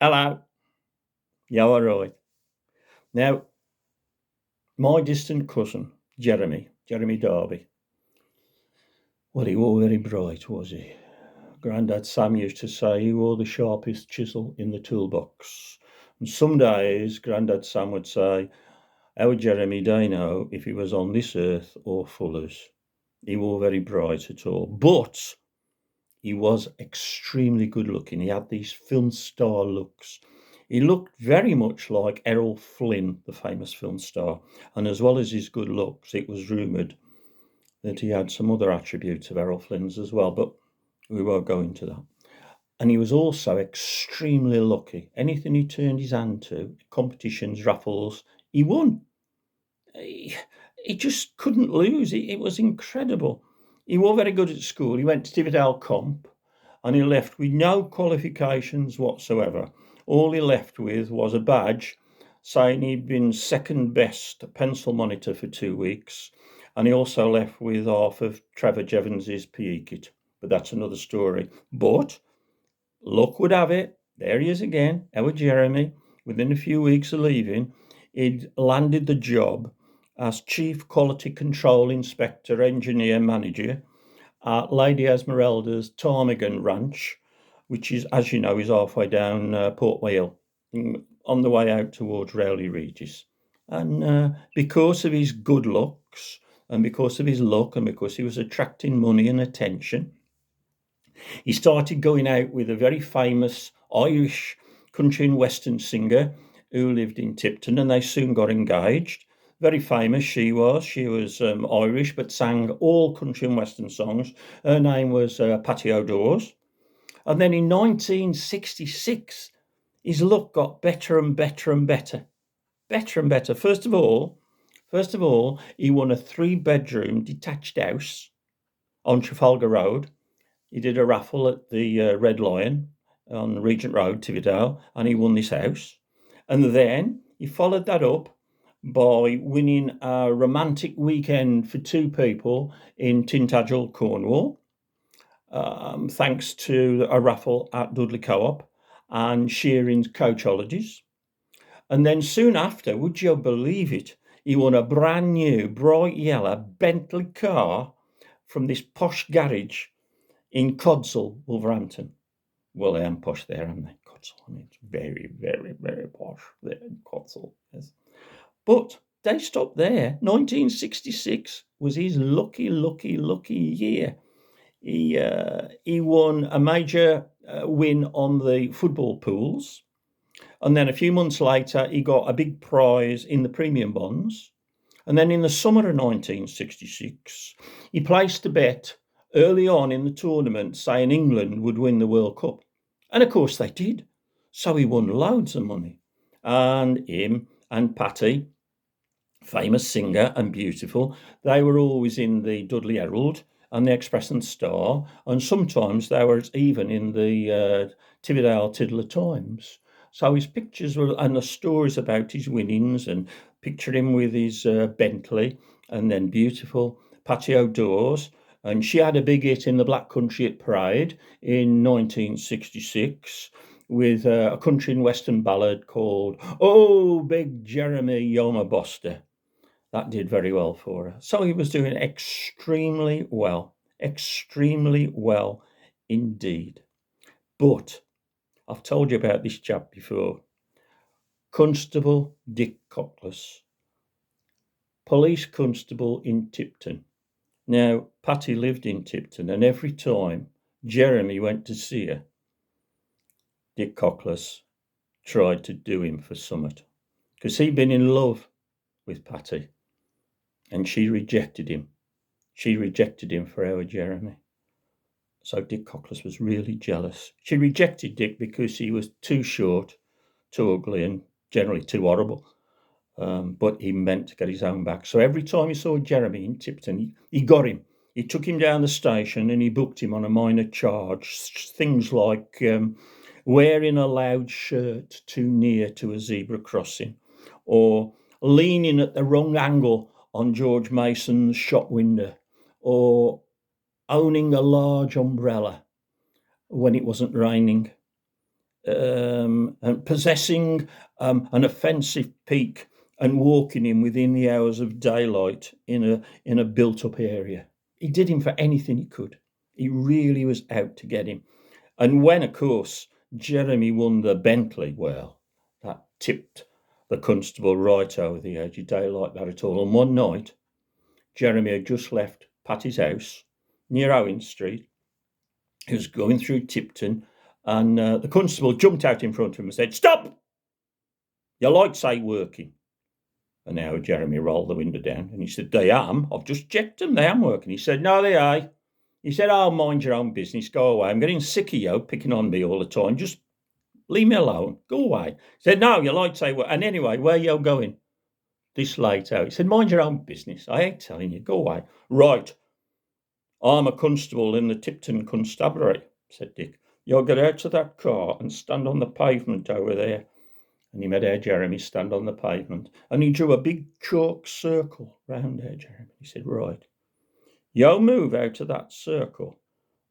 Hello. Yeah, all right. Now, my distant cousin, Jeremy Darby, well, he were very bright, was he? Grandad Sam used to say he wore the sharpest chisel in the toolbox. And some days, Grandad Sam would say, how would Jeremy day know if he was on this earth or Fuller's? He were very bright at all. But he was extremely good looking. He had these film star looks. He looked very much like Errol Flynn, the famous film star. And as well as his good looks, it was rumoured that he had some other attributes of Errol Flynn's as well, but we won't go into that. And he was also extremely lucky. Anything he turned his hand to, competitions, raffles, he won. He just couldn't lose. It was incredible. He was very good at school. He went to Tividale Comp and he left with no qualifications whatsoever. All he left with was a badge saying he'd been second best pencil monitor for 2 weeks. And he also left with half of Trevor Jevons's PE kit. But that's another story. But luck would have it, there he is again, our Jeremy. Within a few weeks of leaving, he'd landed the job as Chief Quality Control Inspector Engineer Manager at Lady Esmeralda's Ptarmigan Ranch, which is, as you know, is halfway down Port Vale, on the way out towards Rowley Regis. And because of his good looks, and because of his luck, and because he was attracting money and attention, he started going out with a very famous Irish country and western singer who lived in Tipton, and they soon got engaged. Very famous she was. She was Irish, but sang all country and western songs. Her name was Patty O'Dawes. And then in 1966, his luck got better and better and better, better and better. First of all, he won a 3-bedroom detached house on Trafalgar Road. He did a raffle at the Red Lion on Regent Road, Tividale, and he won this house. And then he followed that up by winning a romantic weekend for 2 people in Tintagel, Cornwall, thanks to a raffle at Dudley Co-op and Shearing's Coach Holidays. And then soon after, would you believe it, he won a brand new bright yellow Bentley car from this posh garage in Codsall, Wolverhampton. Well, they am posh there, aren't they? Codsall, I mean, it's very, very, very posh there in Codsall, yes. But they stopped there. 1966 was his lucky, lucky, lucky year. He won a major win on the football pools. And then a few months later, he got a big prize in the premium bonds. And then in the summer of 1966, he placed a bet early on in the tournament saying England would win the World Cup. And of course they did. So he won loads of money. And him and Patty, famous singer and beautiful, they were always in the Dudley Herald and the Express and Star. And sometimes they were even in the Tividale Tiddler Times. So his pictures were, and the stories about his winnings, and picture him with his Bentley, and then beautiful Patty O'Dawes. And she had a big hit in the Black Country at Parade in 1966 with a country and western ballad called Oh, Big Jeremy Yoma Boster. That did very well for her. So he was doing extremely well indeed. But I've told you about this chap before. Constable Dick Cockless, police constable in Tipton. Now, Patty lived in Tipton, and every time Jeremy went to see her, Dick Cockless tried to do him for summit, because he'd been in love with Patty, and she rejected him. She rejected him for our Jeremy. So Dick Cockless was really jealous. She rejected Dick because he was too short, too ugly, and generally too horrible. But he meant to get his own back. So every time he saw Jeremy in Tipton, he got him. He took him down the station and he booked him on a minor charge. Things like wearing a loud shirt too near to a zebra crossing, or leaning at the wrong angle on George Mason's shop window, or owning a large umbrella when it wasn't raining. and possessing an offensive peak and walking him within the hours of daylight in a built-up area. He did him for anything he could. He really was out to get him. And when, of course, Jeremy won the Bentley, well, that tipped the constable right over the edge. He didn't like that at all. And one night, Jeremy had just left Patty's house near Owen Street. He was going through Tipton, and the constable jumped out in front of him and said, "Stop! Your lights ain't working." And now Jeremy rolled the window down and he said, "They am. I've just checked them. They am working." He said, "No, they ain't." He said, "Oh, mind your own business. Go away. I'm getting sick of you picking on me all the time. Just leave me alone. Go away." He said, "No, your lights ain't working. And anyway, where you going this late out?" He said, "Mind your own business. I ain't telling you. Go away." "Right. I'm a constable in the Tipton Constabulary," said Dick. "You'll get out of that car and stand on the pavement over there." And he made our Jeremy stand on the pavement, and he drew a big chalk circle round our Jeremy. He said, "Right, you move out of that circle,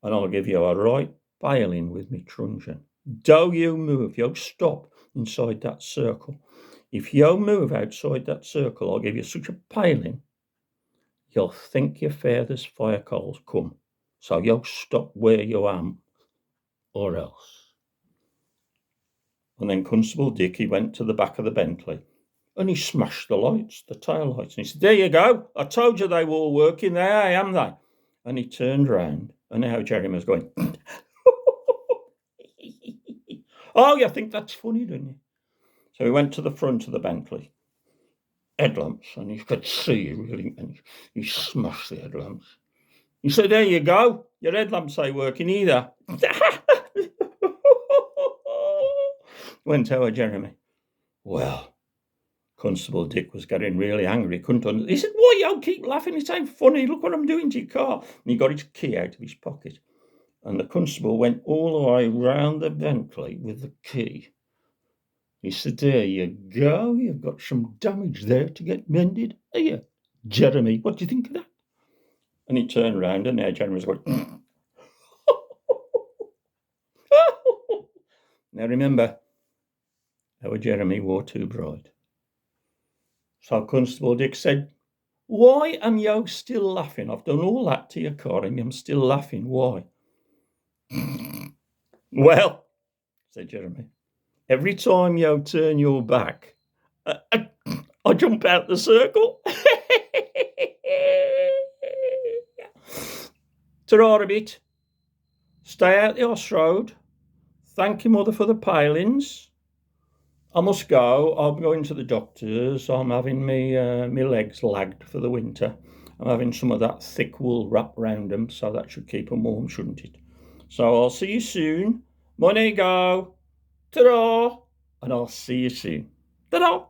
and I'll give you a right bailing with me truncheon. Do you move, you stop inside that circle. If you move outside that circle, I'll give you such a bailing, you'll think your father's fire coals come. So you stop where you am, or else." And then Constable Dick, he went to the back of the Bentley and he smashed the lights, the tail lights. And he said, "There you go. I told you they were all working. They are, am they?" And he turned round and now Jeremy was going, "Oh, you think that's funny, don't you?" So he went to the front of the Bentley, headlamps, and you could see really, and he smashed the headlamps. He said, "There you go. Your headlamps ain't working either." Went our Jeremy. Well, Constable Dick was getting really angry. He couldn't understand. He said, "Why you keep laughing? It ain't funny. Look what I'm doing to your car." And he got his key out of his pocket. And the constable went all the way round the Bentley with the key. He said, "There you go. You've got some damage there to get mended. Here, Jeremy, what do you think of that?" And he turned round and there Jeremy was going, Now remember, our Jeremy wore too bright. So Constable Dick said, "Why am you still laughing? I've done all that to your car and I'm still laughing. Why?" "Well," said Jeremy, "every time you turn your back, I jump out the circle." Ta-ra a bit. Stay out the Oss Road. Thank your mother for the palings. I must go. I'm going to the doctor's. I'm having me legs lagged for the winter. I'm having some of that thick wool wrapped round them, so that should keep them warm, shouldn't it? So I'll see you soon. Money go. Ta-ra. And I'll see you soon. Ta-ra.